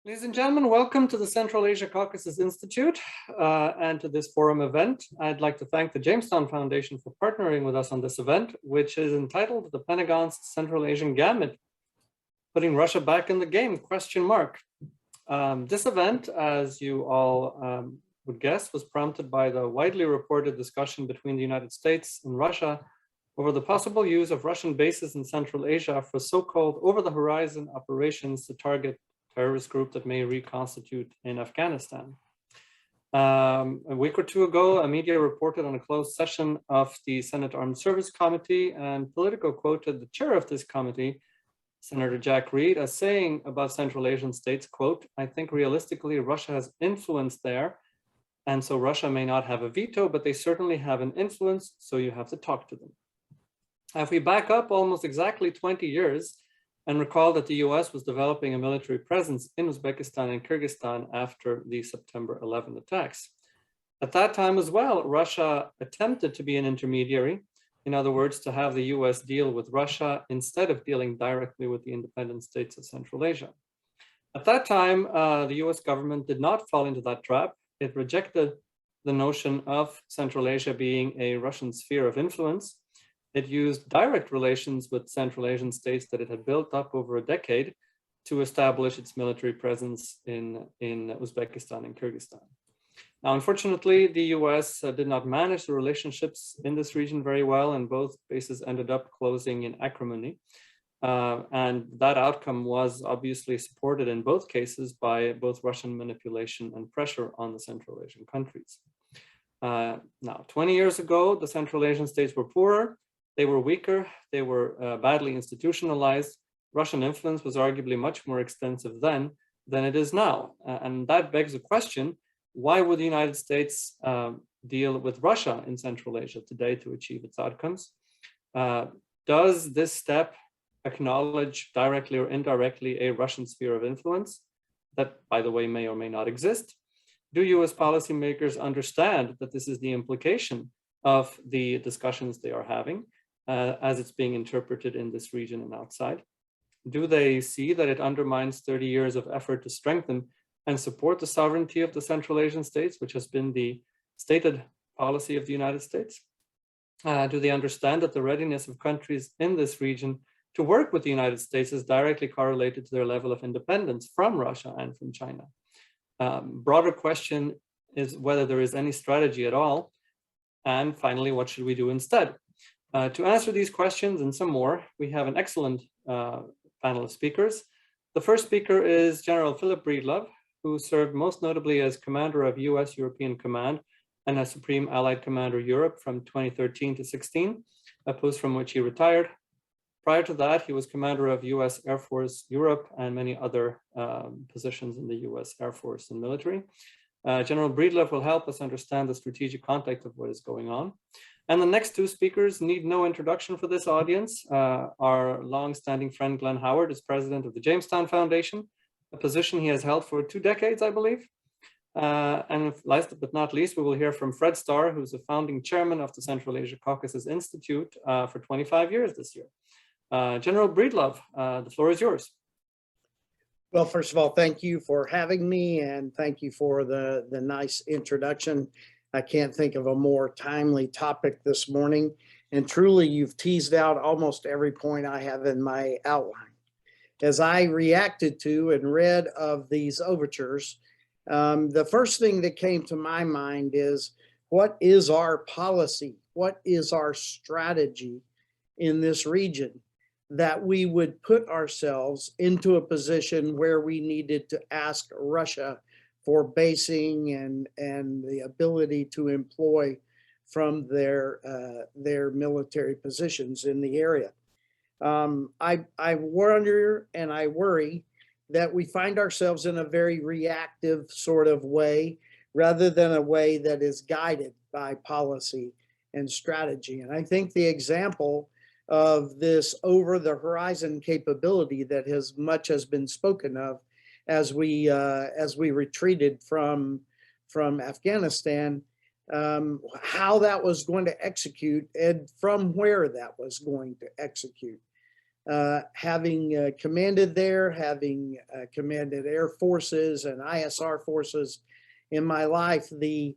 Ladies and gentlemen, welcome to the Central Asia-Caucasus Institute and to this forum event. I'd like to thank the Jamestown Foundation for partnering with us on this event, which is entitled The Pentagon's Central Asian Gambit, Putting Russia Back in the Game, ? This event, as you all would guess, was prompted by the widely reported discussion between the United States and Russia over the possible use of Russian bases in Central Asia for so-called over-the-horizon operations to target terrorist group that may reconstitute in Afghanistan. A week or two ago, a media reported on a closed session of the Senate Armed Service Committee, and Politico quoted the chair of this committee, Senator Jack Reed, as saying about Central Asian states, quote, "I think realistically Russia has influence there, and so Russia may not have a veto, but they certainly have an influence, so you have to talk to them." If we back up almost exactly 20 years, and recall that the US was developing a military presence in Uzbekistan and Kyrgyzstan after the September 11 attacks. At that time as well, Russia attempted to be an intermediary, in other words, to have the US deal with Russia instead of dealing directly with the independent states of Central Asia. At that time, the US government did not fall into that trap. It rejected the notion of Central Asia being a Russian sphere of influence. It used direct relations with Central Asian states that it had built up over a decade to establish its military presence in Uzbekistan and Kyrgyzstan. Now, unfortunately, the US did not manage the relationships in this region very well, and both bases ended up closing in acrimony. And that outcome was obviously supported in both cases by both Russian manipulation and pressure on the Central Asian countries. Now, 20 years ago, the Central Asian states were poorer. They were weaker, they were badly institutionalized. Russian influence was arguably much more extensive then than it is now. And that begs the question, why would the United States deal with Russia in Central Asia today to achieve its outcomes? Does this step acknowledge directly or indirectly a Russian sphere of influence that, by the way, may or may not exist? Do US policymakers understand that this is the implication of the discussions they are having? As it's being interpreted in this region and outside? Do they see that it undermines 30 years of effort to strengthen and support the sovereignty of the Central Asian states, which has been the stated policy of the United States? Do they understand that the readiness of countries in this region to work with the United States is directly correlated to their level of independence from Russia and from China? Broader question is whether there is any strategy at all. And finally, what should we do instead? To answer these questions and some more, we have an excellent panel of speakers. The first speaker is General Philip Breedlove, who served most notably as commander of US European Command and as Supreme Allied Commander Europe from 2013 to 16, a post from which he retired. Prior to that, he was commander of US Air Force Europe and many other positions in the US Air Force and military. General Breedlove will help us understand the strategic context of what is going on. And the next two speakers need no introduction for this audience. Our long-standing friend Glen is president of the Jamestown Foundation, a position he has held for 2 decades, I believe. And last but not least, we will hear from Fred Starr, who's the founding chairman of the Central Asia-Caucasus Institute for 25 years this year. General Breedlove, the floor is yours. Well, first of all, thank you for having me, and thank you for the nice introduction. I can't think of a more timely topic this morning. And truly, you've teased out almost every point I have in my outline. As I reacted to and read of these overtures, the first thing that came to my mind is, what is our policy? What is our strategy in this region that we would put ourselves into a position where we needed to ask Russia for basing and the ability to employ from their military positions in the area. I wonder and I worry that we find ourselves in a very reactive sort of way, rather than a way that is guided by policy and strategy. And I think the example of this over the horizon capability that has been spoken of as we retreated from Afghanistan, how that was going to execute and from where that was going to execute. having commanded there, having commanded air forces and ISR forces in my life, the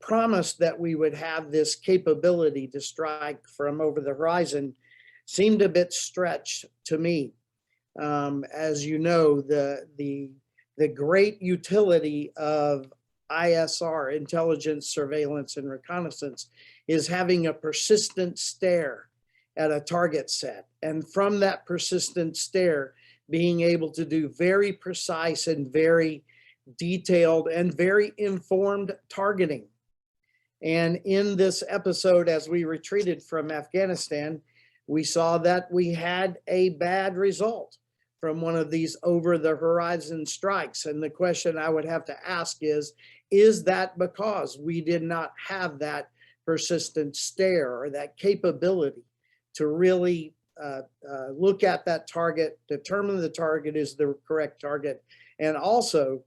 promise that we would have this capability to strike from over the horizon seemed a bit stretched to me. As you know, the great utility of ISR, intelligence, surveillance, and reconnaissance, is having a persistent stare at a target set. And from that persistent stare, being able to do very precise and very detailed and very informed targeting. And in this episode, as we retreated from Afghanistan, we saw that we had a bad result from one of these over the horizon strikes. And the question I would have to ask is that because we did not have that persistent stare or that capability to really look at that target, determine the target is the correct target, and also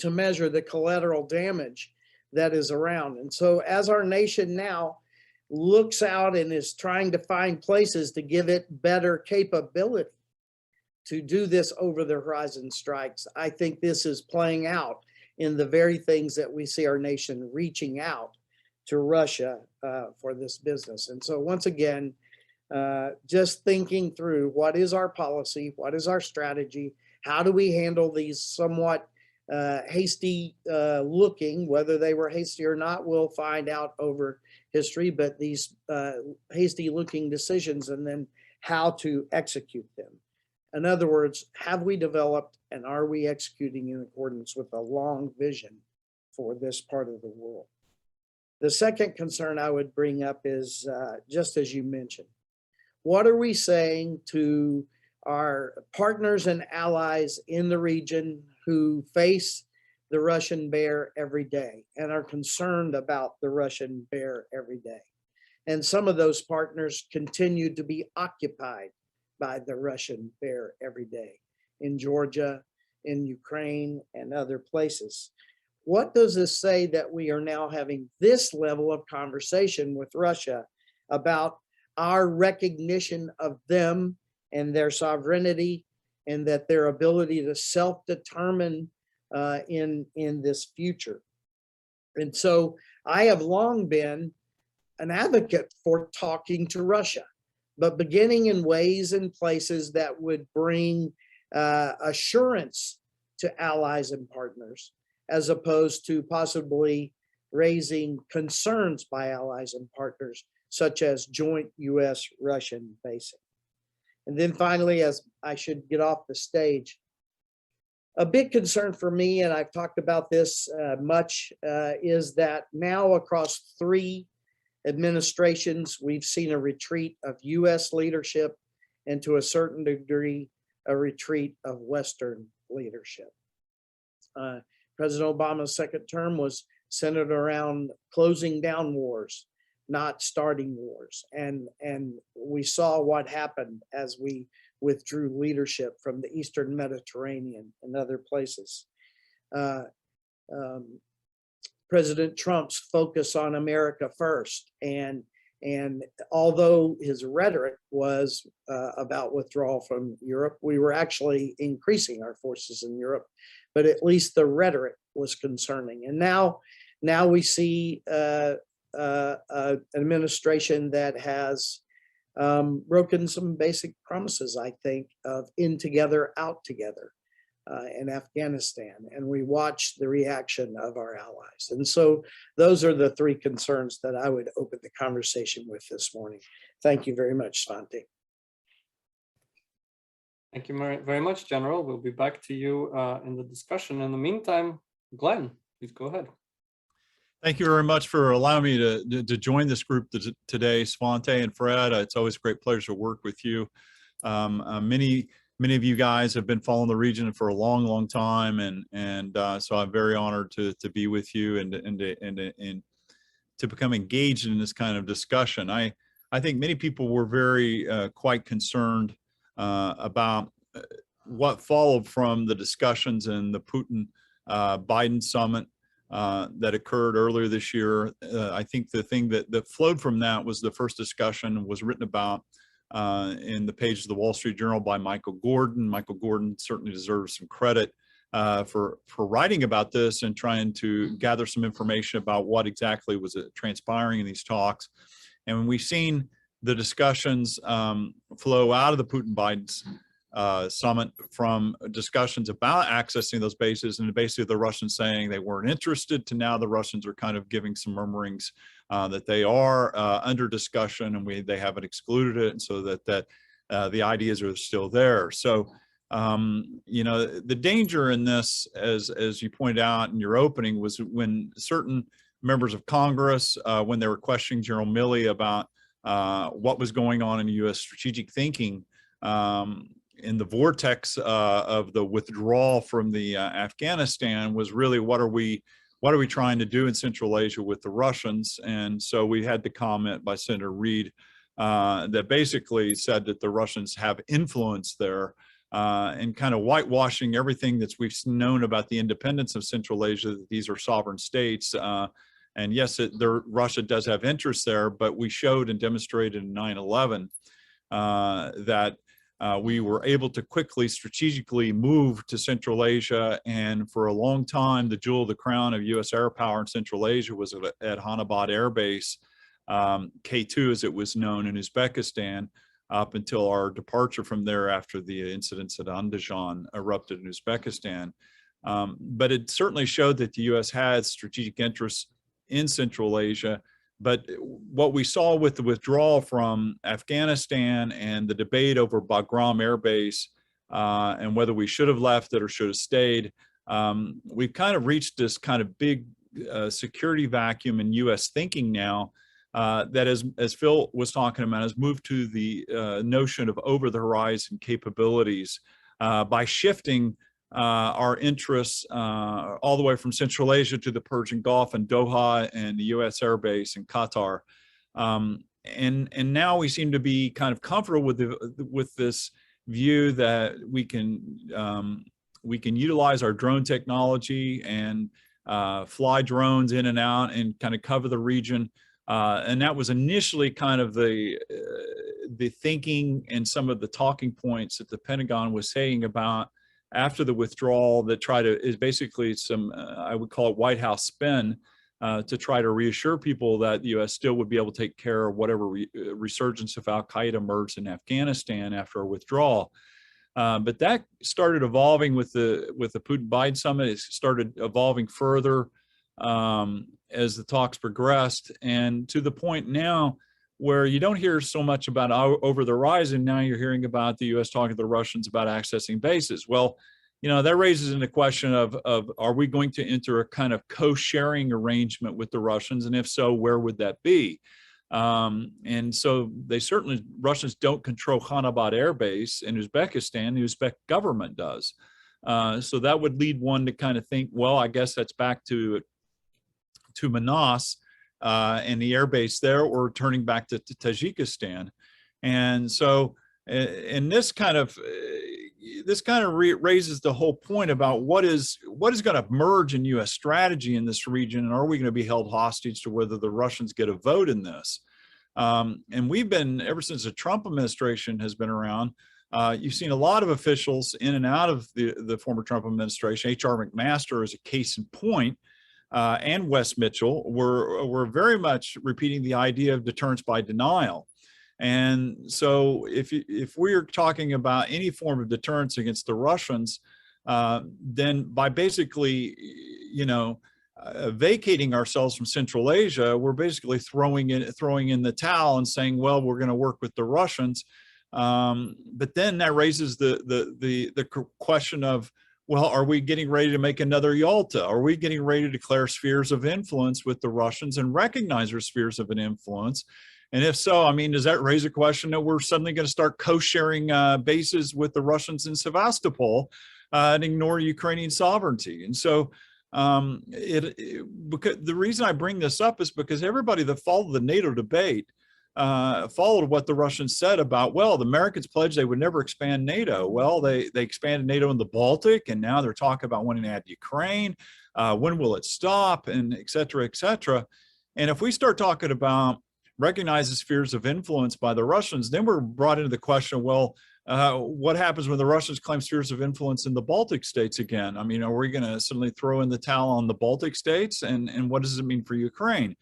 to measure the collateral damage that is around? And so as our nation now looks out and is trying to find places to give it better capability to do this over the horizon strikes, I think this is playing out in the very things that we see our nation reaching out to Russia for this business. And so once again, just thinking through what is our policy, what is our strategy, how do we handle these somewhat hasty looking, whether they were hasty or not, we'll find out over history, but these hasty looking decisions, and then how to execute them. In other words, have we developed and are we executing in accordance with a long vision for this part of the world? The second concern I would bring up is just as you mentioned, what are we saying to our partners and allies in the region who face the Russian bear every day and are concerned about the Russian bear every day? And some of those partners continue to be occupied by the Russian bear every day in Georgia, in Ukraine, and other places. What does this say that we are now having this level of conversation with Russia about our recognition of them and their sovereignty, and that their ability to self-determine in this future? And so I have long been an advocate for talking to Russia, but beginning in ways and places that would bring assurance to allies and partners, as opposed to possibly raising concerns by allies and partners, such as joint US-Russian basing. And then finally, as I should get off the stage, a big concern for me, and I've talked about this much, is that now across 3 administrations, we've seen a retreat of US leadership, and to a certain degree, a retreat of Western leadership. President Obama's second term was centered around closing down wars, not starting wars. And we saw what happened as we withdrew leadership from the Eastern Mediterranean and other places. President Trump's focus on America first, and although his rhetoric was about withdrawal from Europe, we were actually increasing our forces in Europe, but at least the rhetoric was concerning. And now we see an administration that has broken some basic promises, I think, of in together, out together in Afghanistan, and we watch the reaction of our allies. And so those are the 3 concerns that I would open the conversation with this morning. Thank you very much, Svante. Thank you very much, General. We'll be back to you in the discussion. In the meantime, Glen, please go ahead. Thank you very much for allowing me to join this group today, Svante and Fred. It's always a great pleasure to work with you. Many of you guys have been following the region for a long time, and so I'm very honored to be with you and to become engaged in this kind of discussion. I think many people were very quite concerned about what followed from the discussions in the Putin-Biden summit that occurred earlier this year. I think the thing that flowed from that was the first discussion was written about in the page of the Wall Street Journal by Michael Gordon. Michael Gordon certainly deserves some credit for writing about this and trying to gather some information about what exactly was transpiring in these talks. And when we've seen the discussions flow out of the Putin-Biden's summit from discussions about accessing those bases, and basically the Russians saying they weren't interested, to now the Russians are kind of giving some murmurings that they are under discussion, and they haven't excluded it, and so that the ideas are still there. So you know, the danger in this, as you pointed out in your opening, was when certain members of Congress, when they were questioning General Milley about what was going on in U.S. strategic thinking, in the vortex of the withdrawal from the Afghanistan, was really what are we trying to do in Central Asia with the Russians? And so we had the comment by Senator Reid that basically said that the Russians have influence there, and kind of whitewashing everything that we've known about the independence of Central Asia, that these are sovereign states. And yes, Russia does have interests there, but we showed and demonstrated in 9/11 that we were able to quickly strategically move to Central Asia. And for a long time, the jewel of the crown of U.S. air power in Central Asia was at Hanabad Air Base, K2 as it was known, in Uzbekistan, up until our departure from there after the incidents at Andijan erupted in Uzbekistan. But it certainly showed that the U.S. had strategic interests in Central Asia. But what we saw with the withdrawal from Afghanistan and the debate over Bagram Air Base and whether we should have left it or should have stayed, we've kind of reached this kind of big security vacuum in U.S. thinking now that, as Phil was talking about, has moved to the notion of over-the-horizon capabilities by shifting our interests all the way from Central Asia to the Persian Gulf and Doha and the U.S. Air Base in Qatar. And now we seem to be kind of comfortable with this view that we can utilize our drone technology and fly drones in and out and kind of cover the region. And that was initially kind of the thinking and some of the talking points that the Pentagon was saying about after the withdrawal, that is basically some, I would call it White House spin, to try to reassure people that the U.S. still would be able to take care of whatever resurgence of Al-Qaeda emerged in Afghanistan after a withdrawal. But that started evolving with the Putin-Biden summit. It started evolving further as the talks progressed, and to the point now where you don't hear so much about over the horizon. Now you're hearing about the U.S. talking to the Russians about accessing bases. Well, you know, that raises in the question of are we going to enter a kind of co-sharing arrangement with the Russians? And if so, where would that be? And so Russians don't control Hanabad Air Base in Uzbekistan. The Uzbek government does. So that would lead one to kind of think, well, I guess that's back to Manas and the air base there, or turning back to Tajikistan. And so, and this kind of raises the whole point about what is going to emerge in U.S. strategy in this region, and are we going to be held hostage to whether the Russians get a vote in this? And we've been, ever since the Trump administration has been around, you've seen a lot of officials in and out of the former Trump administration. H.R. McMaster is a case in point. And Wes Mitchell were very much repeating the idea of deterrence by denial. And so if we're talking about any form of deterrence against the Russians, then by basically, you know, vacating ourselves from Central Asia, we're basically throwing in the towel and saying, well, we're going to work with the Russians. But then that raises the question of, well, are we getting ready to make another Yalta? Are we getting ready to declare spheres of influence with the Russians and recognize their spheres of an influence? And if so, I mean, does that raise a question that we're suddenly going to start co-sharing bases with the Russians in Sevastopol and ignore Ukrainian sovereignty? And so because the reason I bring this up is because everybody that followed the NATO debate followed what the Russians said about, well, the Americans pledged they would never expand NATO. Well, they expanded NATO in the Baltic, and now they're talking about wanting to add Ukraine. When will it stop? And et cetera, et cetera. And if we start talking about recognize the spheres of influence by the Russians, then we're brought into the question, well, what happens when the Russians claim spheres of influence in the Baltic states again? I mean, are we going to suddenly throw in the towel on the Baltic states? And what does it mean for Ukraine?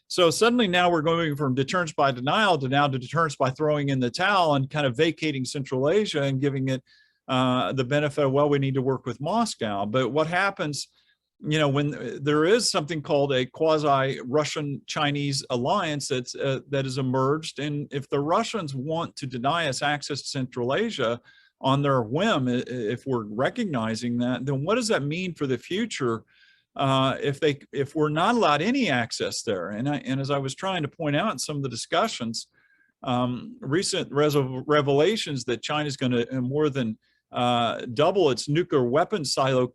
So suddenly now we're going from deterrence by denial to now to deterrence by throwing in the towel and kind of vacating Central Asia and giving it the benefit of, well, we need to work with Moscow. But what happens, you know, when there is something called a quasi-Russian-Chinese alliance that has emerged, and if the Russians want to deny us access to Central Asia on their whim, if we're recognizing that, then what does that mean for the future if we're not allowed any access there? And as I was trying to point out in some of the discussions, recent revelations that China's going to more than double its nuclear weapons silo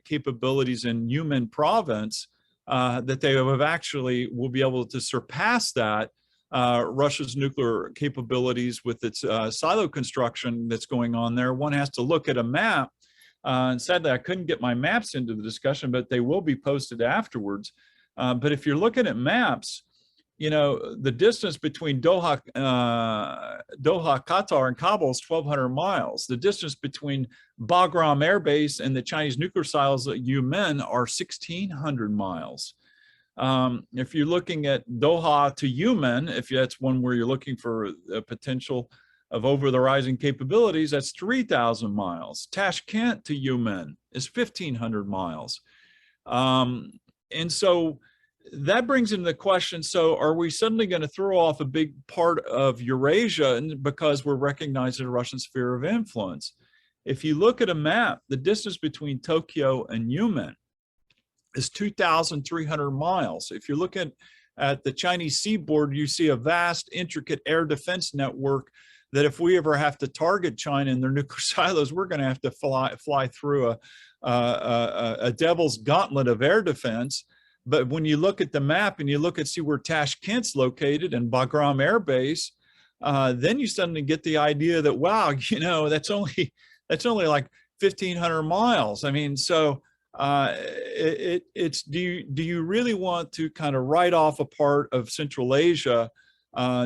capabilities in Yunnan province, that they have actually will be able to surpass that Russia's nuclear capabilities with its silo construction that's going on there. One has to look at a map. And sadly, I couldn't get my maps into the discussion, but they will be posted afterwards. But if you're looking at maps, you know, the distance between Doha, Qatar and Kabul is 1,200 miles. The distance between Bagram Air Base and the Chinese nuclear silos at Yunnan are 1,600 miles. If you're looking at Doha to Yunnan, if that's one where you're looking for a potential of over-the-horizon capabilities, that's 3,000 miles. Tashkent to Yunnan is 1,500 miles. And so that brings into the question, so are we suddenly going to throw off a big part of Eurasia because we're recognizing a Russian sphere of influence? If you look at a map, the distance between Tokyo and Yunnan is 2,300 miles. If you're looking at the Chinese seaboard, you see a vast, intricate air defense network that if we ever have to target China in their nuclear silos, we're going to have to fly through a devil's gauntlet of air defense. But when you look at the map and you look at see where Tashkent's located and Bagram Air Base, then you suddenly get the idea that, wow, you know, that's only like 1,500 miles. I mean, so it's do you really want to kind of write off a part of Central Asia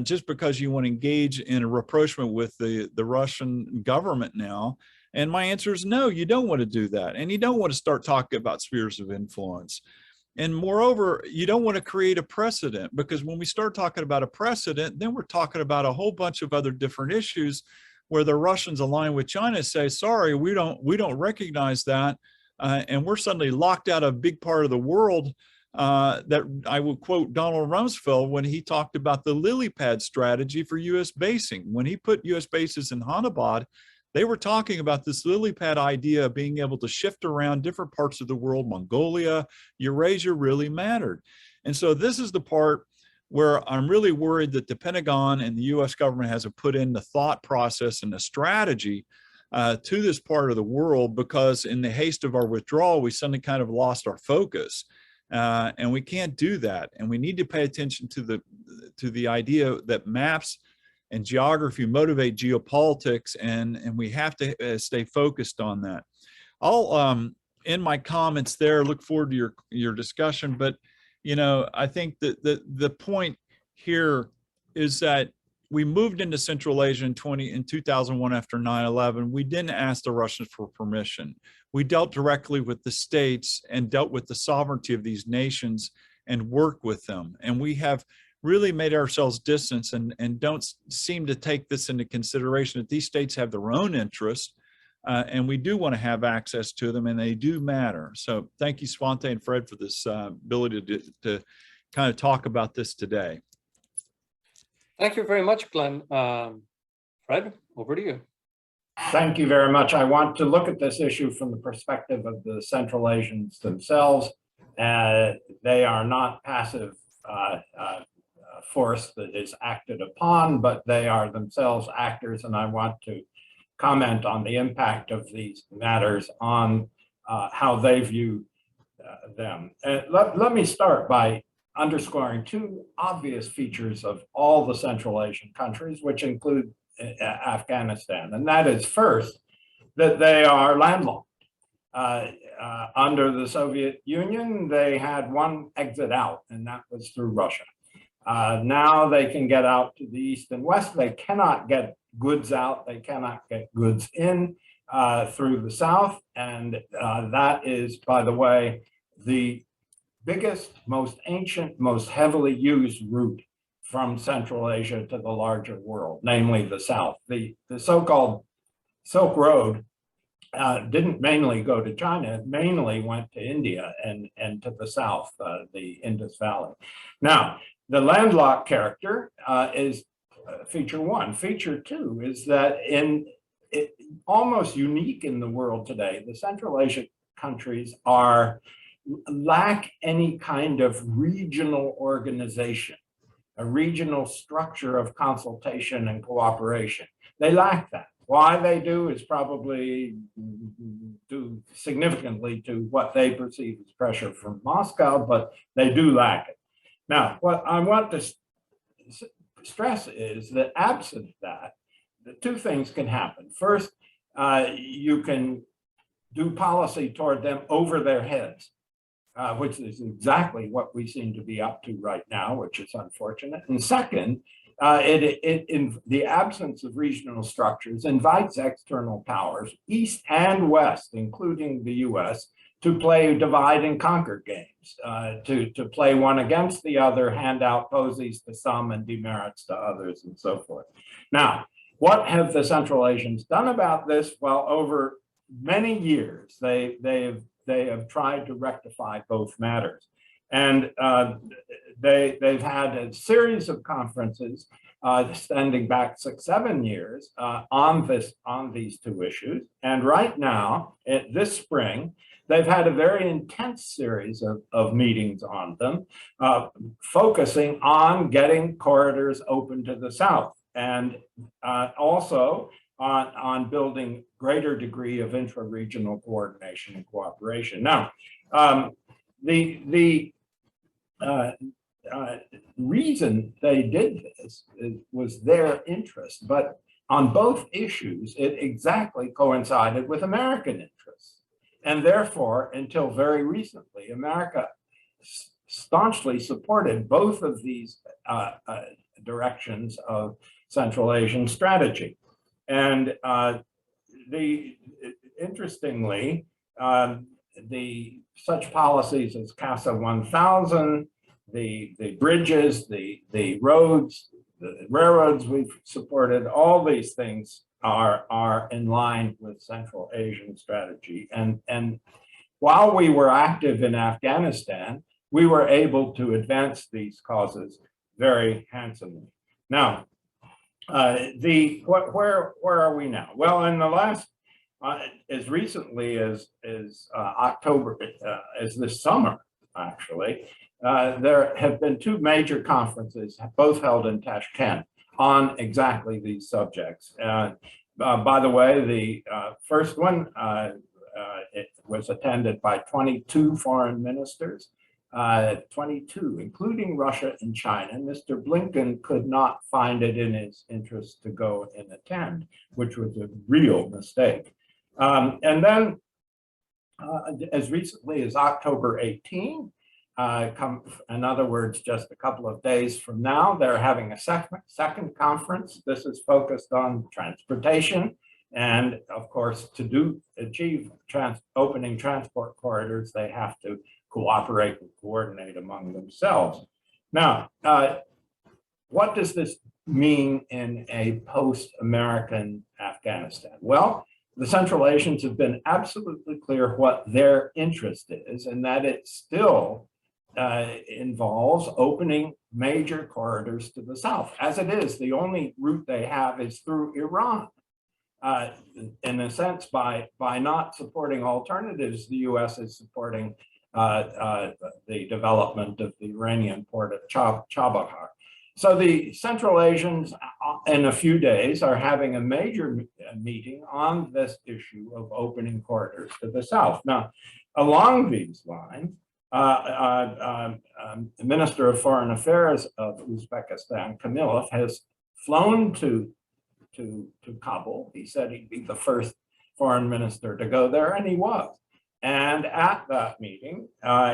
just because you want to engage in a rapprochement with the Russian government now? And my answer is no, you don't want to do that. And you don't want to start talking about spheres of influence. And moreover, you don't want to create a precedent, because when we start talking about a precedent, then we're talking about a whole bunch of other different issues where the Russians align with China, say, sorry, we don't recognize that. And we're suddenly locked out of a big part of the world. That I will quote Donald Rumsfeld when he talked about the lily pad strategy for U.S. basing. When he put U.S. bases in Hanabad, they were talking about this lily pad idea of being able to shift around different parts of the world. Mongolia, Eurasia really mattered. And so this is the part where I'm really worried that the Pentagon and the U.S. government hasn't put in the thought process and the strategy to this part of the world, because in the haste of our withdrawal, we suddenly kind of lost our focus. And we can't do that. And we need to pay attention to the idea that maps and geography motivate geopolitics, and we have to stay focused on that. I'll end my comments there. Look forward to your discussion. But you know, I think that the point here is that we moved into Central Asia in 2001 after 9/11. We didn't ask the Russians for permission. We dealt directly with the states and dealt with the sovereignty of these nations and worked with them. And we have really made ourselves distance and don't seem to take this into consideration, that these states have their own interests and we do want to have access to them, and they do matter. So thank you, Svante and Fred, for this ability to kind of talk about this today. Thank you very much, Glenn. Fred, over to you. Thank you very much. I want to look at this issue from the perspective of the Central Asians themselves. They are not passive force that is acted upon, but they are themselves actors, and I want to comment on the impact of these matters on how they view them. Let me start by underscoring two obvious features of all the Central Asian countries, which include Afghanistan, and that is, first, that they are landlocked. Under the Soviet Union, they had one exit out, and that was through Russia. Now they can get out to the east and west. They cannot get goods out. They cannot get goods in through the south. And that is, by the way, the biggest, most ancient, most heavily used route from Central Asia to the larger world, namely the south. The so-called Silk Road didn't mainly go to China, it mainly went to India and to the south, the Indus Valley. Now, the landlocked character is feature one. Feature two is that almost unique in the world today, the Central Asian countries lack any kind of regional organization, a regional structure of consultation and cooperation. They lack that. Why they do is probably due significantly to what they perceive as pressure from Moscow, but they do lack it. Now, what I want to stress is that absent that, the two things can happen. First, you can do policy toward them over their heads, which is exactly what we seem to be up to right now, which is unfortunate. And second, in the absence of regional structures, invites external powers, east and west, including the US, to play divide and conquer games, to play one against the other, hand out posies to some and demerits to others, and so forth. Now, what have the Central Asians done about this? Well, over many years, they have tried to rectify both matters. And they've had a series of conferences standing back 6-7 years on these two issues. And right now, this spring, they've had a very intense series of meetings on them, focusing on getting corridors open to the south, and also on building greater degree of intra-regional coordination and cooperation. Now, the reason they did this was their interest, but on both issues, it exactly coincided with American interests. And therefore, until very recently, America staunchly supported both of these directions of Central Asian strategy. And interestingly, such policies as CASA 1000, the bridges, the roads, the railroads we've supported, all these things are in line with Central Asian strategy. And while we were active in Afghanistan, we were able to advance these causes very handsomely. Now, where are we now? Well, in the last, as recently as October, as this summer, actually, there have been two major conferences, both held in Tashkent, on exactly these subjects. By the way, the first one, it was attended by 22 foreign ministers, 22, including Russia and China. Mr. Blinken could not find it in his interest to go and attend, which was a real mistake. And then, as recently as October 18, in other words, just a couple of days from now, they're having a second conference. This is focused on transportation. And of course, to achieve opening transport corridors, they have to cooperate and coordinate among themselves. Now, what does this mean in a post-American Afghanistan? Well, the Central Asians have been absolutely clear what their interest is, and that it still involves opening major corridors to the south. As it is, the only route they have is through Iran. In a sense, by not supporting alternatives, the US is supporting the development of the Iranian port at Chabahar. So the Central Asians in a few days are having a major meeting on this issue of opening corridors to the south. Now, along these lines, the Minister of Foreign Affairs of Uzbekistan, Kamilov, has flown to Kabul. He said he'd be the first foreign minister to go there, and he was. And at that meeting,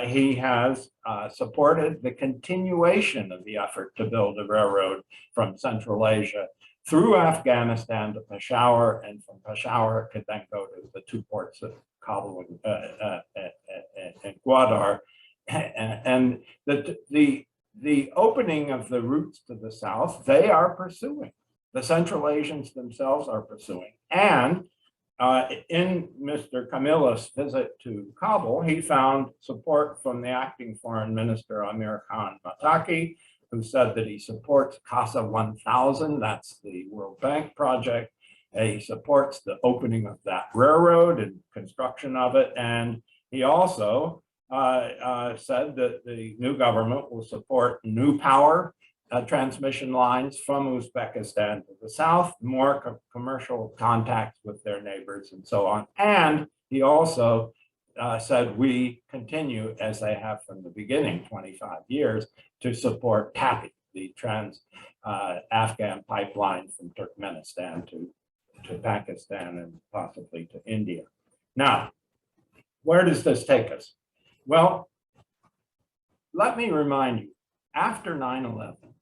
he has supported the continuation of the effort to build a railroad from Central Asia through Afghanistan to Peshawar, and from Peshawar it could then go to the two ports of Kabul and Gwadar. And the opening of the routes to the south, they are pursuing. The Central Asians themselves are pursuing. And in Mr. Kamila's visit to Kabul, he found support from the acting foreign minister, Amir Khan Mataki, who said that he supports CASA 1000, that's the World Bank project. He supports the opening of that railroad and construction of it. And he also said that the new government will support new power transmission lines from Uzbekistan to the south, more commercial contacts with their neighbors and so on. And he also said we continue, as they have from the beginning, 25 years, to support TAPI, the trans-Afghan pipeline from Turkmenistan to Pakistan and possibly to India. Now, where does this take us? Well, let me remind you, after 9/11,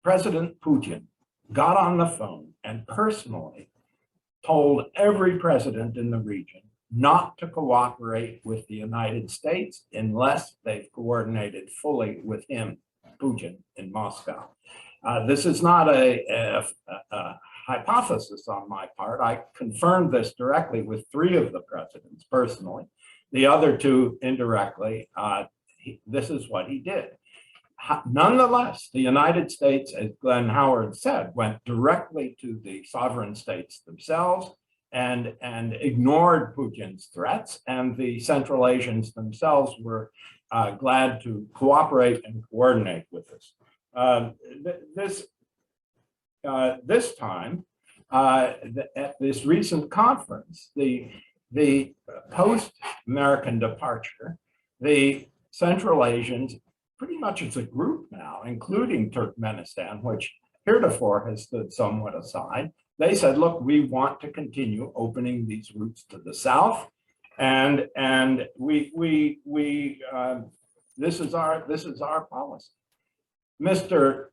President Putin got on the phone and personally told every president in the region not to cooperate with the United States unless they've coordinated fully with him, Putin, in Moscow. This is not a hypothesis on my part. I confirmed this directly with 3 of the presidents personally. The other 2 indirectly. This is what he did. Nonetheless, the United States, as Glen Howard said, went directly to the sovereign states themselves and ignored Putin's threats, and the Central Asians themselves were glad to cooperate and coordinate with us. This time, at this recent conference, the post-American departure, the Central Asians, pretty much as a group now, including Turkmenistan, which heretofore has stood somewhat aside, they said, look, we want to continue opening these routes to the south, and this is our policy. The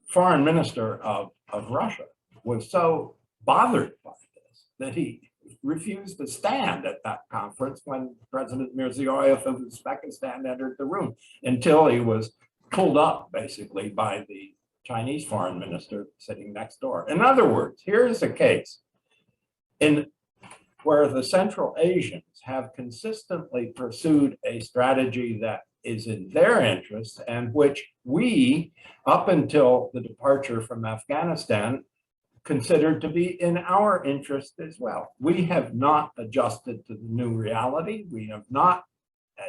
foreign minister of Russia was so bothered by this that he refused to stand at that conference when President Mirziyoyev of Uzbekistan entered the room, until he was pulled up basically by the Chinese foreign minister sitting next door. In other words, here's a case where the Central Asians have consistently pursued a strategy that is in their interest, and which we, up until the departure from Afghanistan, considered to be in our interest as well. We have not adjusted to the new reality. We have not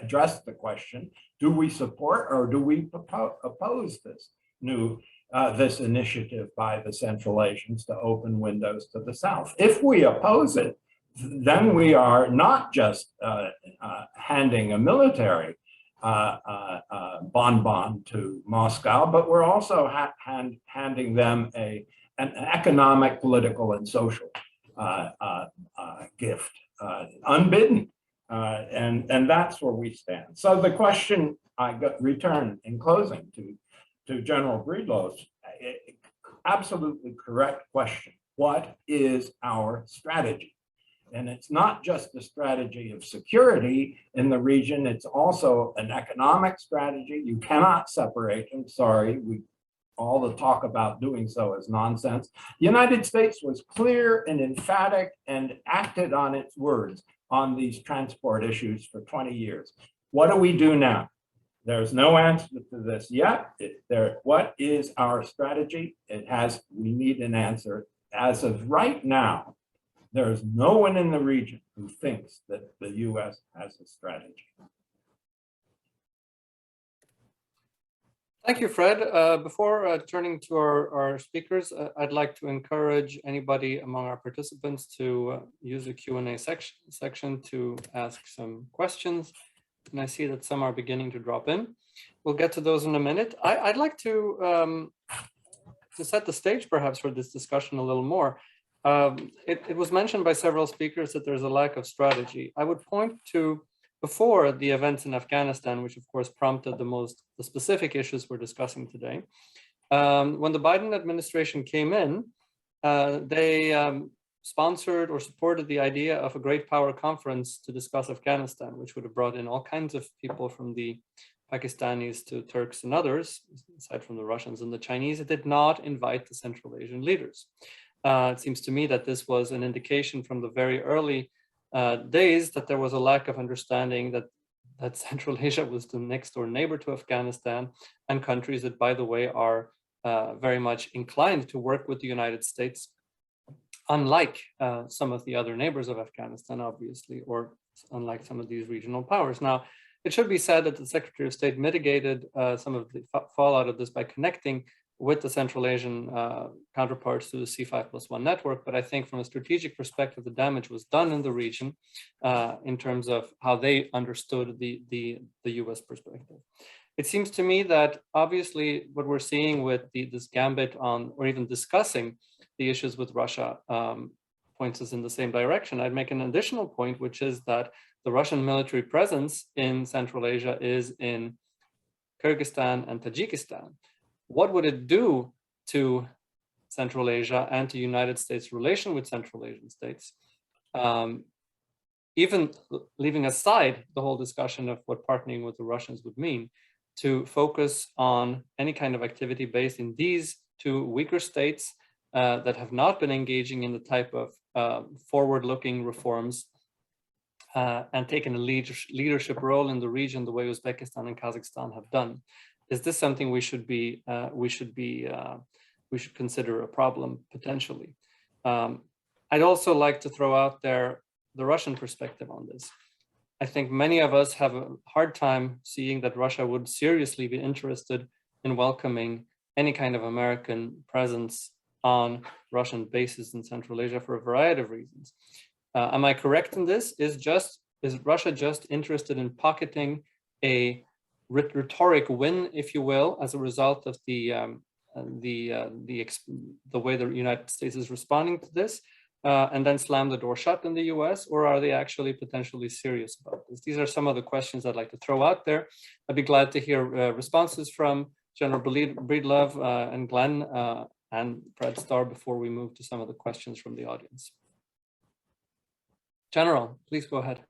addressed the question, do we support or do we oppose this this initiative by the Central Asians to open windows to the south? If we oppose it, then we are not just handing a military bonbon to Moscow, but we're also handing them an economic, political, and social gift, unbidden. And that's where we stand. So the question I return in closing to General Breedlove's absolutely correct question. What is our strategy? And it's not just a strategy of security in the region, it's also an economic strategy. You cannot separate them, sorry. All the talk about doing so is nonsense. The United States was clear and emphatic and acted on its words on these transport issues for 20 years. What do we do now? There's no answer to this yet. What is our strategy? We need an answer. As of right now, there is no one in the region who thinks that the US has a strategy. Thank you, Fred. Before turning to our speakers, I'd like to encourage anybody among our participants to use the Q&A section to ask some questions. And I see that some are beginning to drop in. We'll get to those in a minute. I'd like to set the stage perhaps for this discussion a little more. It was mentioned by several speakers that there's a lack of strategy. I would point to before the events in Afghanistan, which of course prompted the specific issues we're discussing today. When the Biden administration came in, they sponsored or supported the idea of a great power conference to discuss Afghanistan, which would have brought in all kinds of people from the Pakistanis to Turks and others, aside from the Russians and the Chinese. It did not invite the Central Asian leaders. It seems to me that this was an indication from the very early days that there was a lack of understanding that Central Asia was the next door neighbor to Afghanistan, and countries that, by the way, are very much inclined to work with the United States, unlike some of the other neighbors of Afghanistan, obviously, or unlike some of these regional powers. Now, it should be said that the Secretary of State mitigated some of the fallout of this by connecting with the Central Asian counterparts to the C5+1 network. But I think from a strategic perspective, the damage was done in the region in terms of how they understood the US perspective. It seems to me that obviously what we're seeing with this gambit on, or even discussing the issues with Russia points us in the same direction. I'd make an additional point, which is that the Russian military presence in Central Asia is in Kyrgyzstan and Tajikistan. What would it do to Central Asia and to United States' relation with Central Asian states? Even leaving aside the whole discussion of what partnering with the Russians would mean, to focus on any kind of activity based in these two weaker states that have not been engaging in the type of forward-looking reforms and taken a leadership role in the region the way Uzbekistan and Kazakhstan have done. Is this something we should consider a problem potentially? I'd also like to throw out there the Russian perspective on this. I think many of us have a hard time seeing that Russia would seriously be interested in welcoming any kind of American presence on Russian bases in Central Asia for a variety of reasons. Am I correct in this? Is Russia just interested in pocketing a rhetoric win, if you will, as a result of the way the United States is responding to this, and then slam the door shut in the US, or are they actually potentially serious about this? These are some of the questions I'd like to throw out there. I'd be glad to hear responses from General Breedlove and Glen and Fred Starr before we move to some of the questions from the audience. General, please go ahead.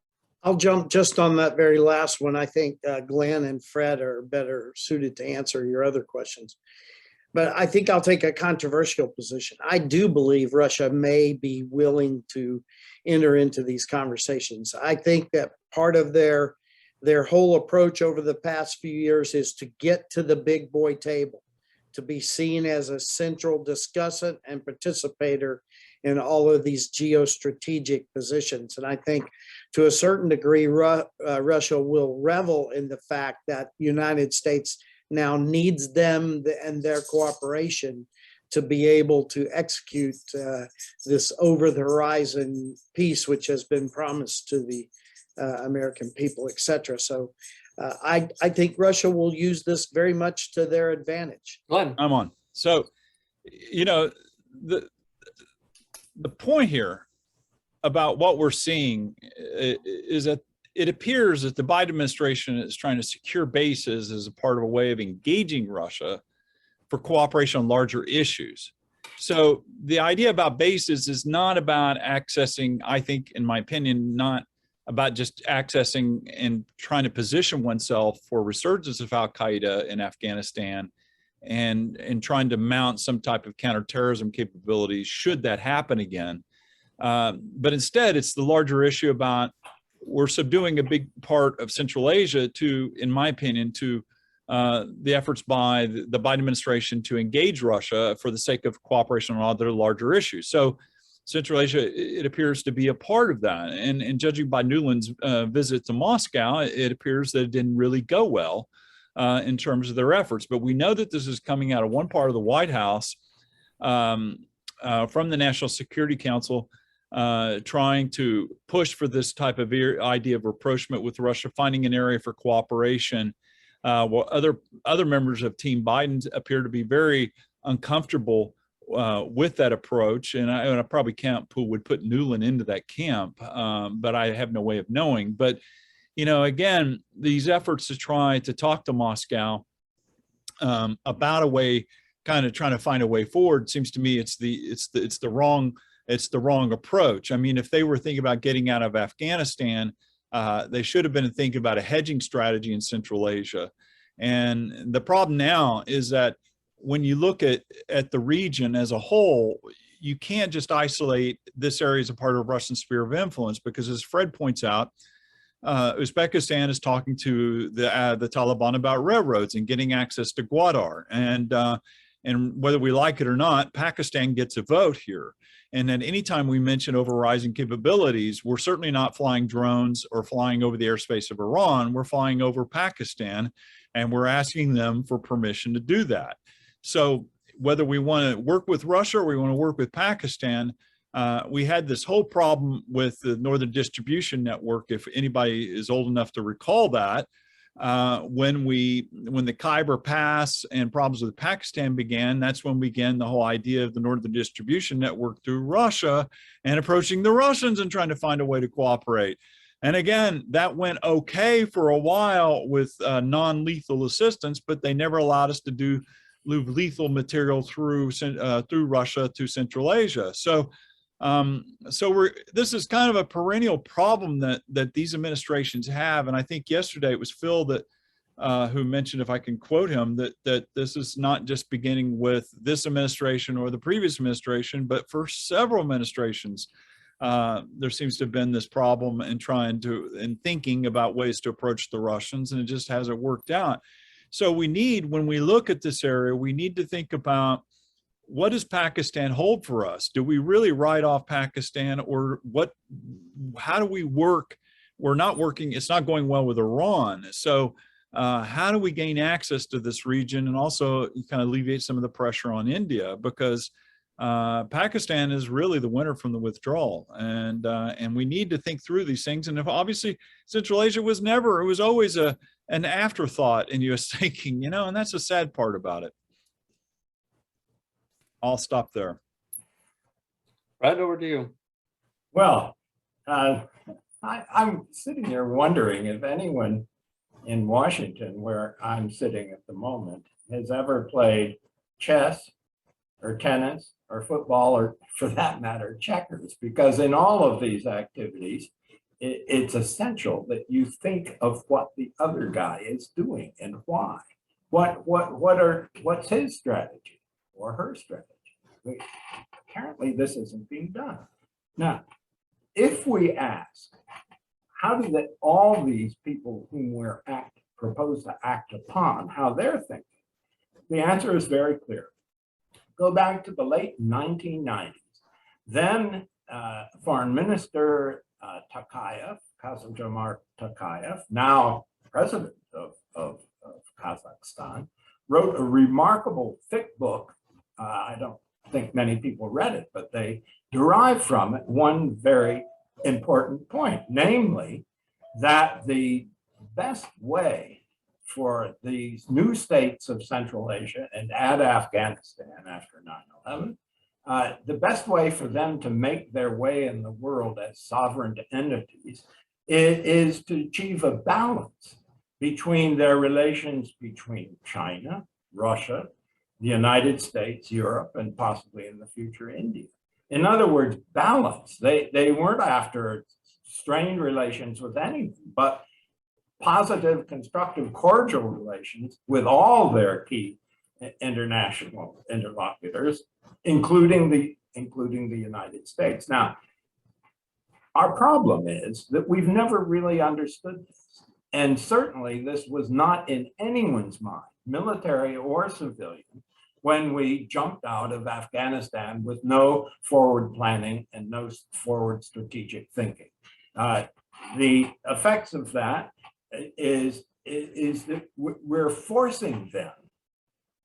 I'll jump just on that very last one. I think Glen and Fred are better suited to answer your other questions. But I think I'll take a controversial position. I do believe Russia may be willing to enter into these conversations. I think that part of their whole approach over the past few years is to get to the big boy table, to be seen as a central discussant and participator in all of these geostrategic positions. And I think to a certain degree, Russia will revel in the fact that the United States now needs them and their cooperation to be able to execute this over the horizon peace, which has been promised to the American people, et cetera. So I think Russia will use this very much to their advantage. Glenn. I'm on. So, you know, the point here about what we're seeing is that it appears that the Biden administration is trying to secure bases as a part of a way of engaging Russia for cooperation on larger issues. So the idea about bases is not about accessing, I think, in my opinion, not about just accessing and trying to position oneself for resurgence of al-Qaeda in Afghanistan and trying to mount some type of counterterrorism capabilities should that happen again. But instead, it's the larger issue about we're subduing a big part of Central Asia to, in my opinion, to the efforts by the Biden administration to engage Russia for the sake of cooperation on other larger issues. So Central Asia, it appears to be a part of that. And judging by Newland's visit to Moscow, it appears that it didn't really go well in terms of their efforts. But we know that this is coming out of one part of the White House from the National Security Council, trying to push for this type of idea of rapprochement with Russia, finding an area for cooperation, while other members of Team Biden appear to be very uncomfortable with that approach. And I probably would put Newland into that camp, but I have no way of knowing. But, you know, again, these efforts to try to talk to Moscow about a way, kind of trying to find a way forward, seems to me it's the wrong approach. I mean, if they were thinking about getting out of Afghanistan, they should have been thinking about a hedging strategy in Central Asia. And the problem now is that when you look at the region as a whole, you can't just isolate this area as a part of Russian sphere of influence, because as Fred points out, Uzbekistan is talking to the Taliban about railroads and getting access to Gwadar. And whether we like it or not, Pakistan gets a vote here. And at any time we mention overrising capabilities, we're certainly not flying drones or flying over the airspace of Iran. We're flying over Pakistan, and we're asking them for permission to do that. So whether we want to work with Russia or we want to work with Pakistan, we had this whole problem with the Northern Distribution Network, if anybody is old enough to recall that, when the Khyber Pass and problems with Pakistan began. That's when began the whole idea of the Northern Distribution Network through Russia and approaching the Russians and trying to find a way to cooperate. And again, that went okay for a while with non-lethal assistance, but they never allowed us to do lethal material through Russia to Central Asia. So this is kind of a perennial problem that these administrations have. And I think yesterday it was Phil that who mentioned, if I can quote him, that this is not just beginning with this administration or the previous administration, but for several administrations, there seems to have been this problem in thinking about ways to approach the Russians, and it just hasn't worked out. So when we look at this area, we need to think about, what does Pakistan hold for us? Do we really write off Pakistan, or how do we work? We're not working, it's not going well with Iran. So how do we gain access to this region and also kind of alleviate some of the pressure on India? Because Pakistan is really the winner from the withdrawal, and we need to think through these things. And if obviously Central Asia was always an afterthought in U.S. thinking, and that's the sad part about it. I'll stop there. Right, over to you. Well, I'm sitting here wondering if anyone in Washington, where I'm sitting at the moment, has ever played chess or tennis or football, or for that matter, checkers, because in all of these activities, it's essential that you think of what the other guy is doing and why. What's his strategy or her strategy? Apparently, this isn't being done. Now, if we ask, how do all these people whom we're propose to act upon, how they're thinking, the answer is very clear. Go back to the late 1990s. Then Foreign Minister Kassym-Jomart Tokayev, now president of Kazakhstan, wrote a remarkable thick book. I don't think many people read it, but they derived from it one very important point, namely that the best way for these new states of Central Asia and Afghanistan after 9/11, the best way for them to make their way in the world as sovereign entities is to achieve a balance between their relations between China, Russia, the United States, Europe, and possibly in the future, India. In other words, balance. They weren't after strained relations with anyone, but positive, constructive, cordial relations with all their key international interlocutors, including the United States. Now, our problem is that we've never really understood this. And certainly this was not in anyone's mind, military or civilian, when we jumped out of Afghanistan with no forward planning and no forward strategic thinking. The effects of that is that we're forcing them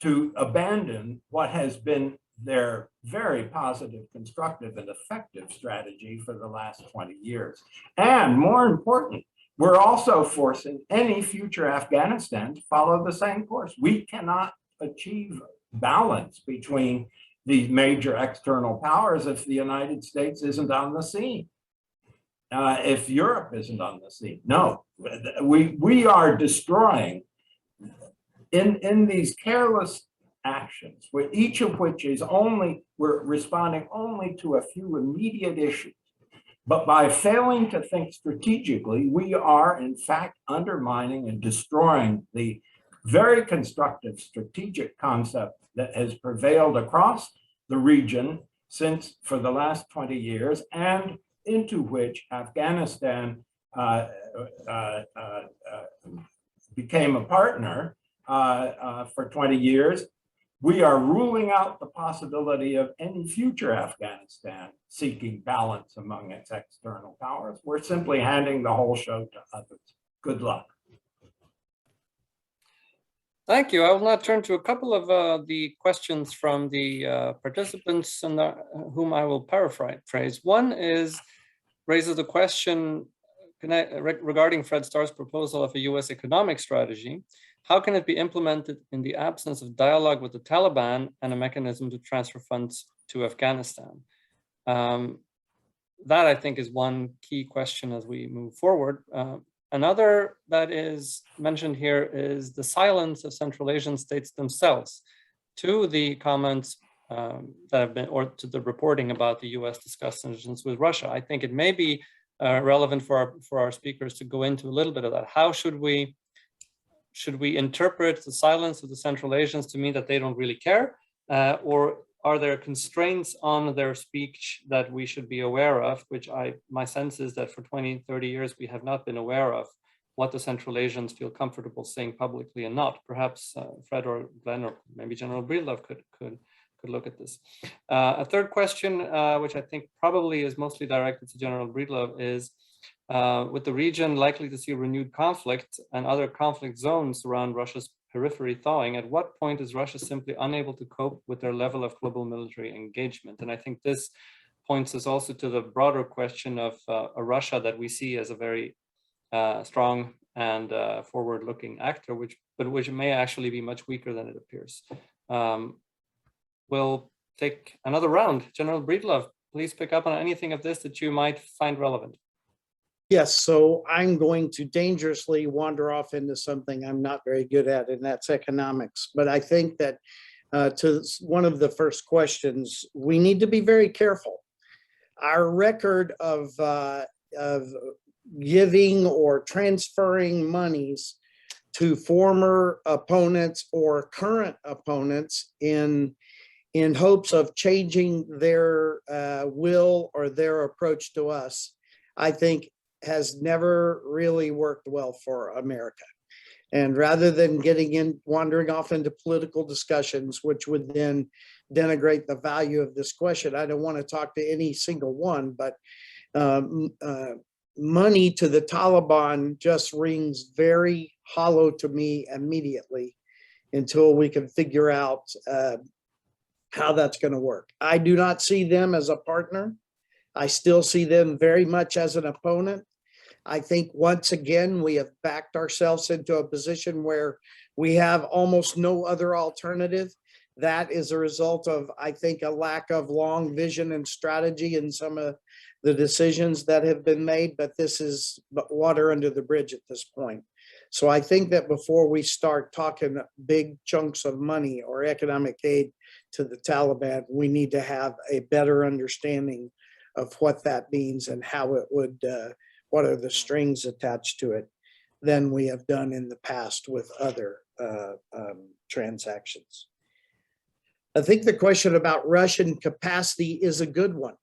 to abandon what has been their very positive, constructive, and effective strategy for the last 20 years. And more important, we're also forcing any future Afghanistan to follow the same course. We cannot achieve balance between these major external powers if the United States isn't on the scene? If Europe isn't on the scene? No, we are destroying in these careless actions, each of which is we're responding only to a few immediate issues. But by failing to think strategically, we are in fact undermining and destroying the very constructive strategic concept that has prevailed across the region for the last 20 years, and into which Afghanistan became a partner for 20 years. We are ruling out the possibility of any future Afghanistan seeking balance among its external powers. We're simply handing the whole show to others. Good luck. Thank you. I will now turn to a couple of the questions from the participants, and whom I will paraphrase. One raises the question regarding Fred Starr's proposal of a U.S. economic strategy. How can it be implemented in the absence of dialogue with the Taliban and a mechanism to transfer funds to Afghanistan? That, I think, is one key question as we move forward. Another that is mentioned here is the silence of Central Asian states themselves to the comments that have been, or to the reporting about the U.S. discussions with Russia. I think it may be relevant for our speakers to go into a little bit of that. How should we interpret the silence of the Central Asians to mean that they don't really care, or are there constraints on their speech that we should be aware of, which my sense is that for 20, 30 years, we have not been aware of what the Central Asians feel comfortable saying publicly and not. Perhaps Fred or Glen or maybe General Breedlove could look at this. A third question, which I think probably is mostly directed to General Breedlove, is with the region likely to see renewed conflict and other conflict zones around Russia's periphery thawing, at what point is Russia simply unable to cope with their level of global military engagement? And I think this points us also to the broader question of a Russia that we see as a very strong and forward-looking actor, which may actually be much weaker than it appears. We'll take another round. General Breedlove, please pick up on anything of this that you might find relevant. Yes, so I'm going to dangerously wander off into something I'm not very good at, and that's economics. But I think that to one of the first questions, we need to be very careful. Our record of giving or transferring monies to former opponents or current opponents in hopes of changing their will or their approach to us, I think has never really worked well for America. And rather than wandering off into political discussions, which would then denigrate the value of this question, I don't want to talk to any single one, but money to the Taliban just rings very hollow to me immediately until we can figure out how that's going to work. I do not see them as a partner. I still see them very much as an opponent. I think once again, we have backed ourselves into a position where we have almost no other alternative. That is a result of, I think, a lack of long vision and strategy in some of the decisions that have been made, but this is water under the bridge at this point. So I think that before we start talking big chunks of money or economic aid to the Taliban, we need to have a better understanding of what that means and how it would, what are the strings attached to it than we have done in the past with other transactions. I think the question about Russian capacity is a good one.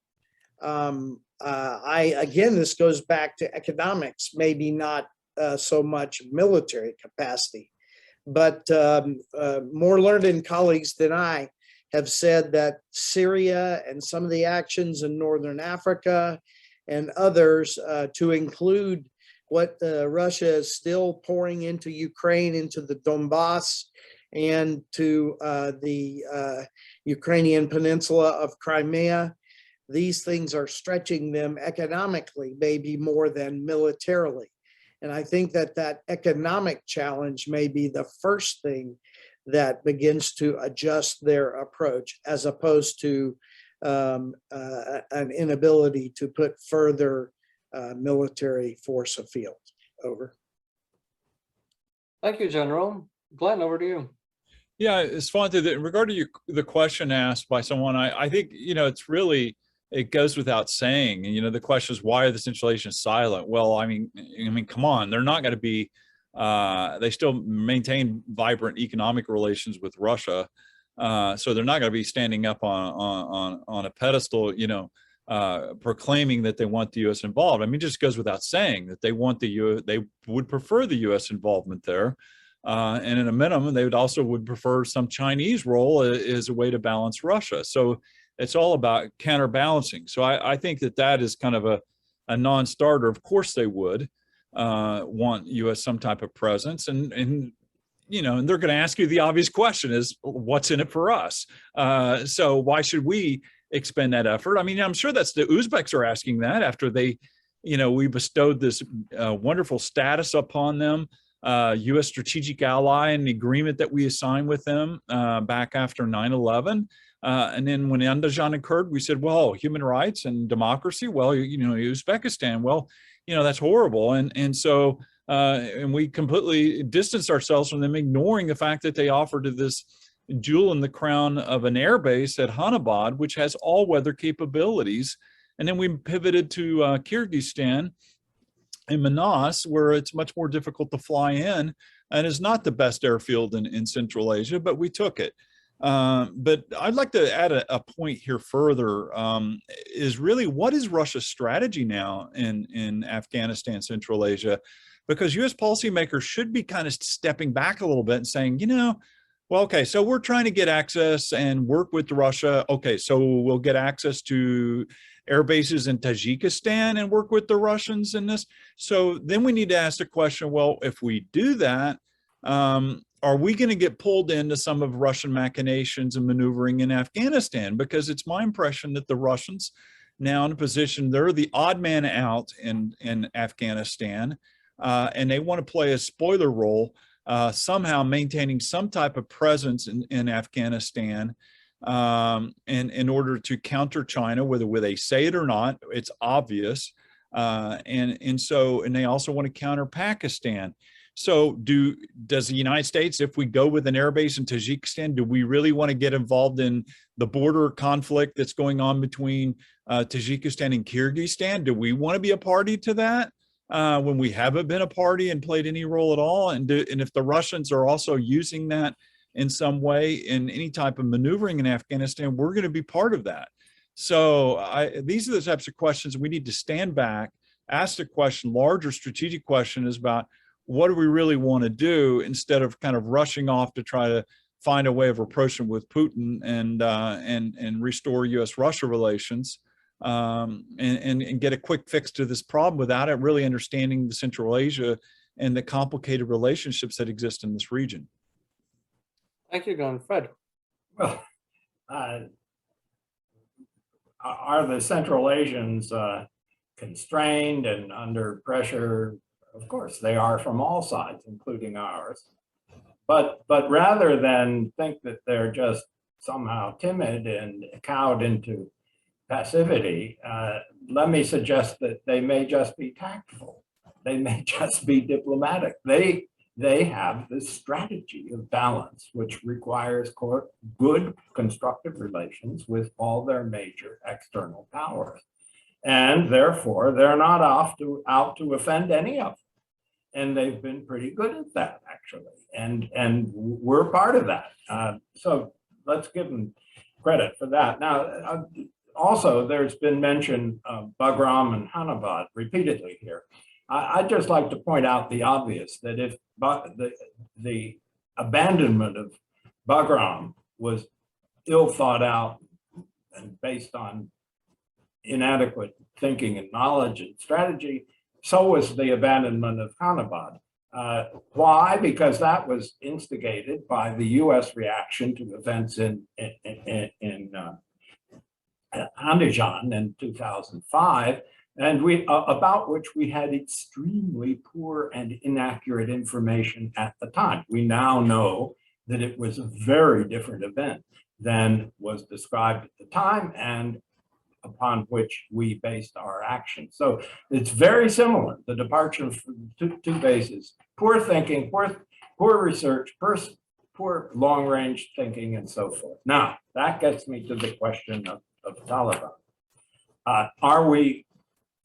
Again, this goes back to economics, maybe not so much military capacity, but more learned colleagues than I have said that Syria and some of the actions in Northern Africa and others, to include what Russia is still pouring into Ukraine, into the Donbass, and to the Ukrainian peninsula of Crimea. These things are stretching them economically, maybe more than militarily. And I think that that economic challenge may be the first thing that begins to adjust their approach, as opposed to an inability to put further military force afield. Over. Thank you, General. Glenn, over to you. Yeah, Svante, in regard to the question asked by someone, I think, it's really, it goes without saying. The question is, why are the Central Asians silent? Well, I mean, come on, they're not going to be, they still maintain vibrant economic relations with Russia. So they're not going to be standing up on a pedestal, proclaiming that they want the U.S. involved. I mean, it just goes without saying that they want they would prefer the U.S. involvement there. And in a minimum, they would prefer some Chinese role as a way to balance Russia. So it's all about counterbalancing. So I think that is kind of a non-starter. Of course, they would want U.S. some type of presence, and they're going to ask you the obvious question is, what's in it for us? So why should we expend that effort? I mean, I'm sure that's the Uzbeks are asking that after we bestowed this wonderful status upon them. U.S. strategic ally and the agreement that we assigned with them back after 9/11. And then when Andajan occurred, we said, well, human rights and democracy, well, Uzbekistan, well, that's horrible. And so and we completely distanced ourselves from them, ignoring the fact that they offered this jewel in the crown of an air base at Hanabad, which has all-weather capabilities. And then we pivoted to Kyrgyzstan in Manas, where it's much more difficult to fly in and is not the best airfield in Central Asia, but we took it. But I'd like to add a point here further, is really what is Russia's strategy now in Afghanistan, Central Asia? Because U.S. policymakers should be kind of stepping back a little bit and saying, well, okay, so we're trying to get access and work with Russia. Okay, so we'll get access to air bases in Tajikistan and work with the Russians in this. So then we need to ask the question, well, if we do that, are we going to get pulled into some of Russian machinations and maneuvering in Afghanistan? Because it's my impression that the Russians now in a position, they're the odd man out in Afghanistan, and they want to play a spoiler role, somehow maintaining some type of presence in Afghanistan, and in order to counter China, whether they say it or not, it's obvious. And they also want to counter Pakistan. So does the United States, if we go with an air base in Tajikistan, do we really want to get involved in the border conflict that's going on between Tajikistan and Kyrgyzstan? Do we want to be a party to that when we haven't been a party and played any role at all? And if the Russians are also using that in some way in any type of maneuvering in Afghanistan, we're going to be part of that. So these are the types of questions we need to stand back, ask the question, larger strategic question is about what do we really want to do, instead of kind of rushing off to try to find a way of approaching with Putin and restore U.S.-Russia relations and get a quick fix to this problem without it really understanding the Central Asia and the complicated relationships that exist in this region. Thank you, Glenn. Fred. Well, are the Central Asians constrained and under pressure? Of course, they are from all sides, including ours. But rather than think that they're just somehow timid and cowed into passivity, let me suggest that they may just be tactful. They may just be diplomatic. They have this strategy of balance, which requires good constructive relations with all their major external powers. And therefore, they're not out to offend any of them. And they've been pretty good at that, actually. And we're part of that. So let's give them credit for that. Now, also, there's been mention of Bagram and Hanabad repeatedly here. I'd just like to point out the obvious, that if the abandonment of Bagram was ill thought out and based on inadequate thinking and knowledge and strategy, so was the abandonment of Hanabad. Why? Because that was instigated by the U.S. reaction to events in Andajan in 2005, and about which we had extremely poor and inaccurate information at the time. We now know that it was a very different event than was described at the time and upon which we based our actions. So it's very similar, the departure from two bases: poor thinking, poor research, poor long-range thinking, and so forth. Now, that gets me to the question of Taliban.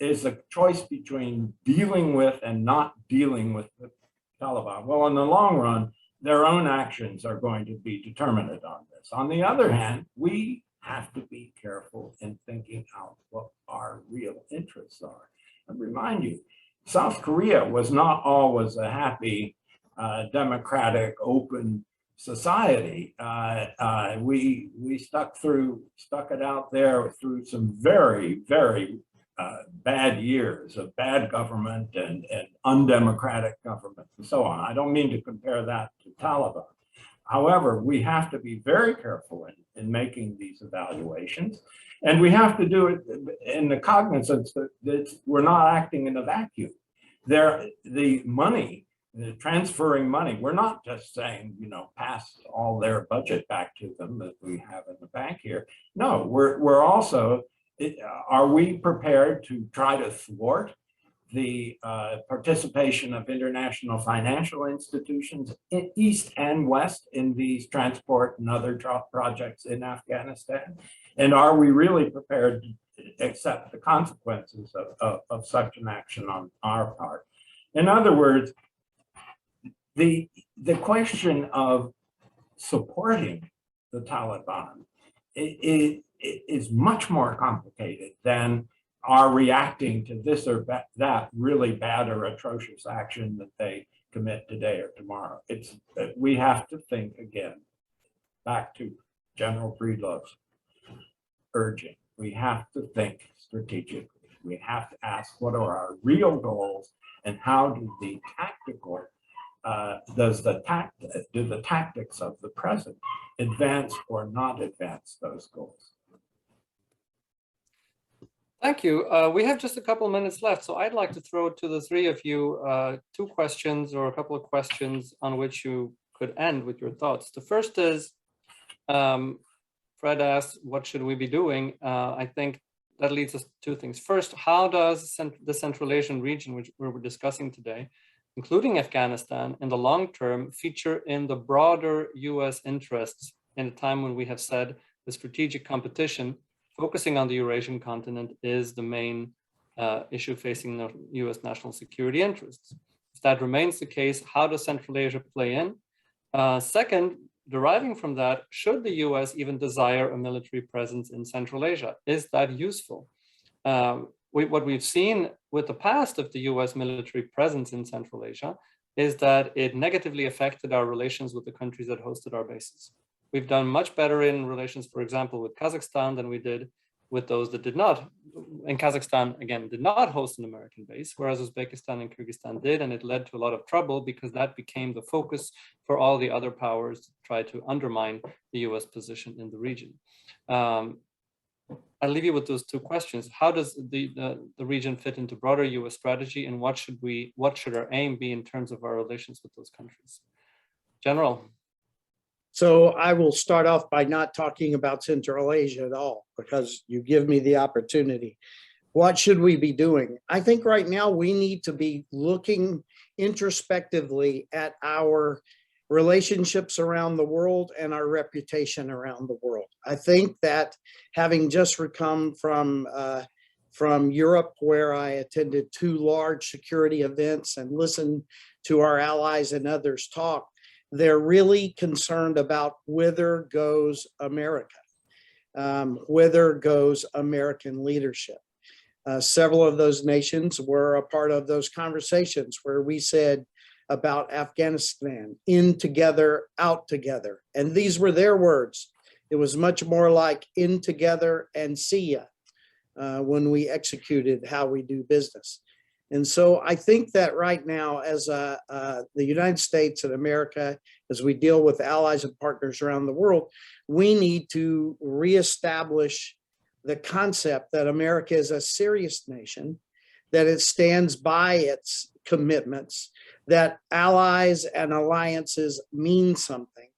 Is a choice between dealing with and not dealing with the Taliban? Well, in the long run, their own actions are going to be determinant on this. On the other hand, we have to be careful in thinking out what our real interests are. And remind you, South Korea was not always a happy, democratic, open society. We stuck it out there through some very, very bad years of bad government and undemocratic government and so on. I don't mean to compare that to Taliban. However, we have to be very careful in making these evaluations, and we have to do it in the cognizance that we're not acting in a vacuum. The money, the transferring money, we're not just saying, pass all their budget back to them that we have in the bank here. No, we're also, are we prepared to try to thwart the participation of international financial institutions in East and West in these transport and other projects in Afghanistan? And are we really prepared to accept the consequences of such an action on our part? In other words, the question of supporting the Taliban is much more complicated than are reacting to this or that really bad or atrocious action that they commit today or tomorrow. We have to think again, back to General Breedlove's urging. We have to think strategically. We have to ask what are our real goals and how do the tactical, do the tactics of the present advance or not advance those goals? Thank you. We have just a couple minutes left, so I'd like to throw to the three of you two questions or a couple of questions on which you could end with your thoughts. The first is, Fred asked, what should we be doing? I think that leads us to two things. First, how does the Central Asian region, which we're discussing today, including Afghanistan, in the long term, feature in the broader US interests in a time when we have said the strategic competition focusing on the Eurasian continent is the main issue facing the US national security interests? If that remains the case, how does Central Asia play in? Second, deriving from that, should the US even desire a military presence in Central Asia? Is that useful? What we've seen with the past of the US military presence in Central Asia is that it negatively affected our relations with the countries that hosted our bases. We've done much better in relations, for example, with Kazakhstan than we did with those that did not. And Kazakhstan, again, did not host an American base, whereas Uzbekistan and Kyrgyzstan did, and it led to a lot of trouble because that became the focus for all the other powers to try to undermine the US position in the region. I'll leave you with those two questions. How does the region fit into broader US strategy, and what should our aim be in terms of our relations with those countries? General. So I will start off by not talking about Central Asia at all, because you give me the opportunity. What should we be doing? I think right now we need to be looking introspectively at our relationships around the world and our reputation around the world. I think that having just come from Europe, where I attended two large security events and listened to our allies and others talk, they're really concerned about whither goes America, whither goes American leadership. Several of those nations were a part of those conversations where we said about Afghanistan, in together, out together. And these were their words. It was much more like in together and see ya when we executed how we do business. And so I think that right now, as the United States and America, as we deal with allies and partners around the world, we need to reestablish the concept that America is a serious nation, that it stands by its commitments, that allies and alliances mean something,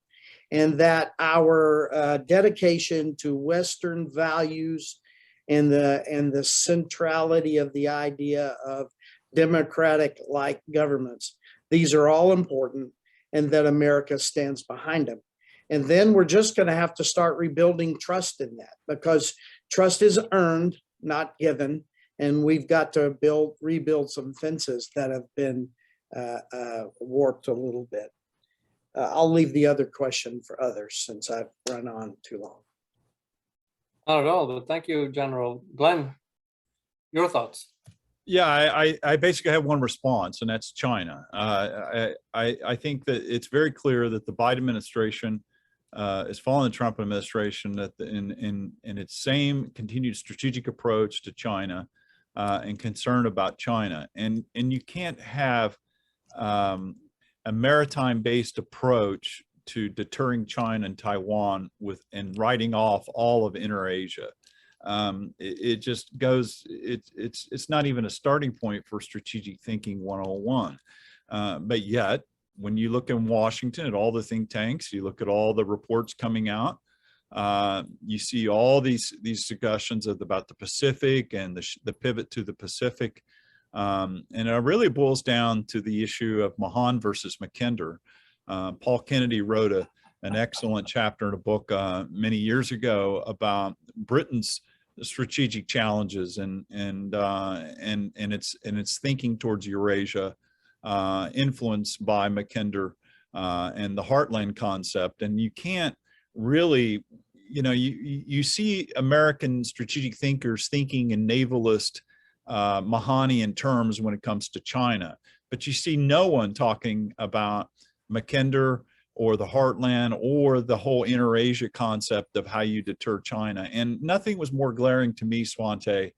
and that our dedication to Western values and the centrality of the idea of democratic-like governments, these are all important, and that America stands behind them. And then we're just going to have to start rebuilding trust in that, because trust is earned, not given. And we've got to rebuild some fences that have been warped a little bit. I'll leave the other question for others since I've run on too long. Not at all, but thank you, General. Glenn, your thoughts? Yeah, I basically have one response, and that's China. I think that it's very clear that the Biden administration is following the Trump administration that in its same continued strategic approach to China and concern about China. And you can't have a maritime-based approach to deterring China and Taiwan and writing off all of Inter-Asia. It just goes, it's not even a starting point for strategic thinking 101. But yet, when you look in Washington at all the think tanks, you look at all the reports coming out, you see all these discussions about the Pacific and the pivot to the Pacific. And it really boils down to the issue of Mahan versus Mackinder. Paul Kennedy wrote an excellent chapter in a book many years ago about Britain's strategic challenges and its thinking towards Eurasia, influenced by Mackinder and the heartland concept. And you can't really, you see American strategic thinkers thinking in navalist Mahanian terms when it comes to China, but you see no one talking about Mackinder or the heartland or the whole Inter-Asia concept of how you deter China. And nothing was more glaring to me, Svante,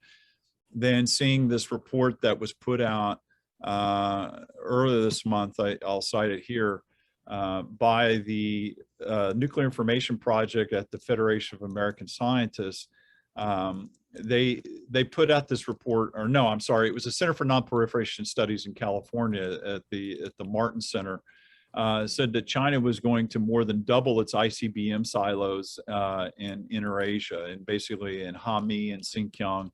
than seeing this report that was put out earlier this month. I'll cite it here, by the Nuclear Information Project at the Federation of American Scientists. They put out this report, or no, I'm sorry, it was the Center for Non-Proliferation Studies in California at the Martin Center. Said that China was going to more than double its ICBM silos in Inter-Asia, and basically in Hami and Xinjiang,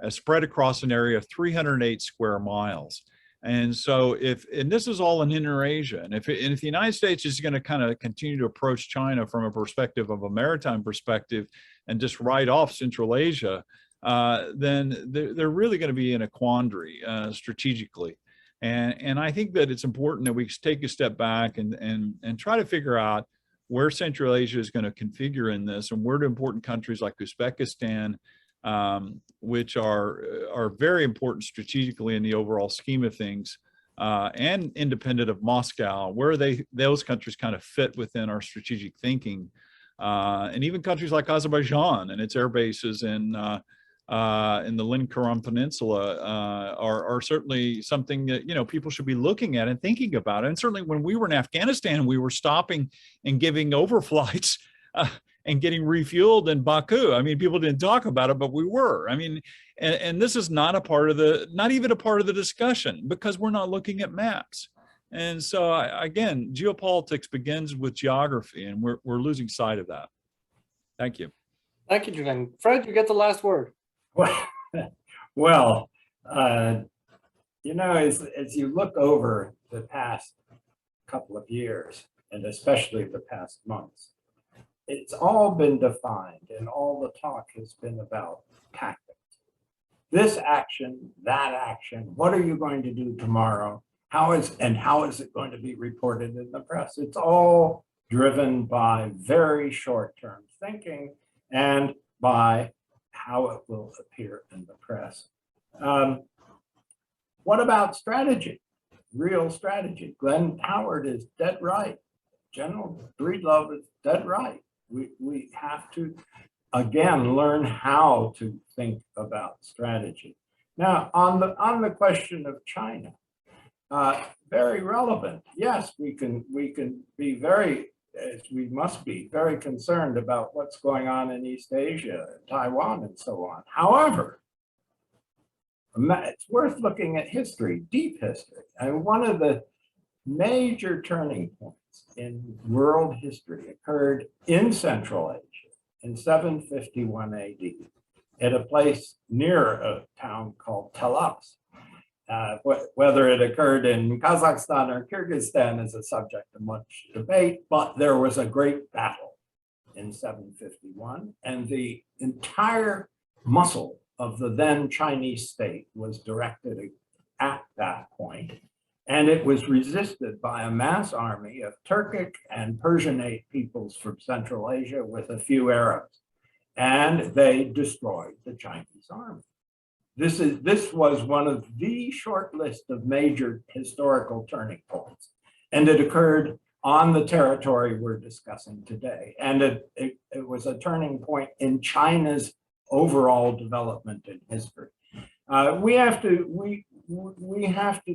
spread across an area of 308 square miles. And so and this is all in Inter-Asia, and if the United States is going to kind of continue to approach China from a perspective of a maritime perspective and just write off Central Asia, then they're really going to be in a quandary strategically. And I think that it's important that we take a step back and try to figure out where Central Asia is going to configure in this, and where do important countries like Uzbekistan, which are very important strategically in the overall scheme of things, and independent of Moscow, where those countries kind of fit within our strategic thinking, and even countries like Azerbaijan and its air bases in the Len-Karam Peninsula are certainly something that people should be looking at and thinking about. And certainly when we were in Afghanistan, we were stopping and giving overflights and getting refueled in Baku. I mean, people didn't talk about it, but we were. I mean, and this is not even a part of the discussion, because we're not looking at maps. And so again, geopolitics begins with geography, and we're losing sight of that. Thank you. Thank you, Julian. Fred, you get the last word. Well, as you look over the past couple of years, and especially the past months, it's all been defined, and all the talk has been about tactics. This action, that action, what are you going to do tomorrow? How is it going to be reported in the press? It's all driven by very short-term thinking and by how it will appear in the press. What about strategy? Real strategy. Glenn Howard is dead right. General Breedlove is dead right. We have to, again, learn how to think about strategy. Now, on the question of China, very relevant. Yes, we can be we must be very concerned about what's going on in East Asia, Taiwan, and so on. However, it's worth looking at history, deep history. And one of the major turning points in world history occurred in Central Asia in 751 AD at a place near a town called Talas. Whether it occurred in Kazakhstan or Kyrgyzstan is a subject of much debate, but there was a great battle in 751, and the entire muscle of the then Chinese state was directed at that point, and it was resisted by a mass army of Turkic and Persianate peoples from Central Asia with a few Arabs, and they destroyed the Chinese army. This was one of the short list of major historical turning points, and it occurred on the territory we're discussing today. And it was a turning point in China's overall development in history. We have to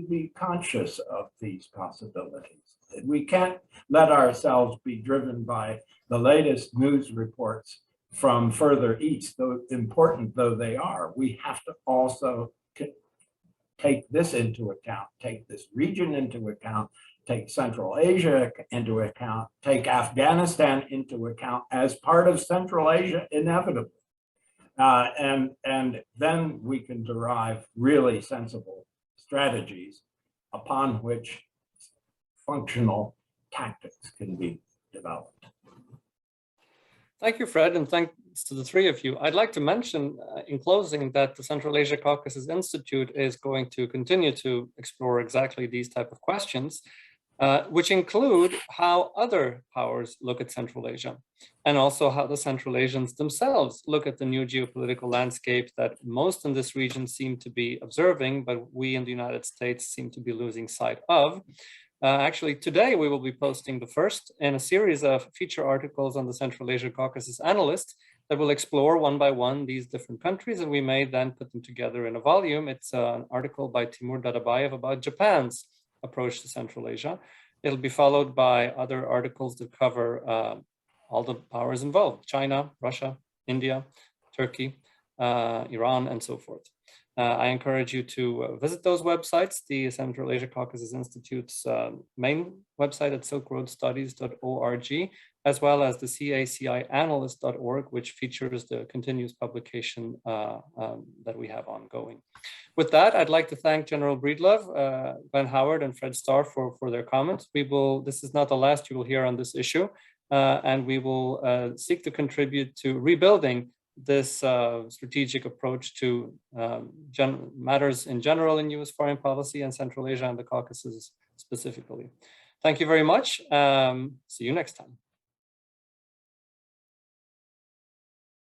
be conscious of these possibilities. We can't let ourselves be driven by the latest news reports from further east, though important though they are. We have to also take this into account, take this region into account, take Central Asia into account, take Afghanistan into account as part of Central Asia inevitably. And then we can derive really sensible strategies upon which functional tactics can be developed. Thank you, Fred, and thanks to the three of you. I'd like to mention in closing that the Central Asia-Caucasus Institute is going to continue to explore exactly these type of questions, which include how other powers look at Central Asia, and also how the Central Asians themselves look at the new geopolitical landscape that most in this region seem to be observing, but we in the United States seem to be losing sight of. Actually, today we will be posting the first in a series of feature articles on the Central Asia-Caucasus analyst that will explore one by one these different countries, and we may then put them together in a volume. It's an article by Timur Dadabayev about Japan's approach to Central Asia. It'll be followed by other articles that cover all the powers involved: China, Russia, India, Turkey, Iran, and so forth. I encourage you to visit those websites, the Central Asia-Caucasus Institute's main website at silkroadstudies.org, as well as the cacianalyst.org, which features the continuous publication that we have ongoing. With that, I'd like to thank General Breedlove, Glen Howard, and Fred Starr for their comments. This is not the last you will hear on this issue, and we will seek to contribute to rebuilding this strategic approach to matters in general in U.S. foreign policy and Central Asia and the Caucasus specifically. Thank you very much. See you next time.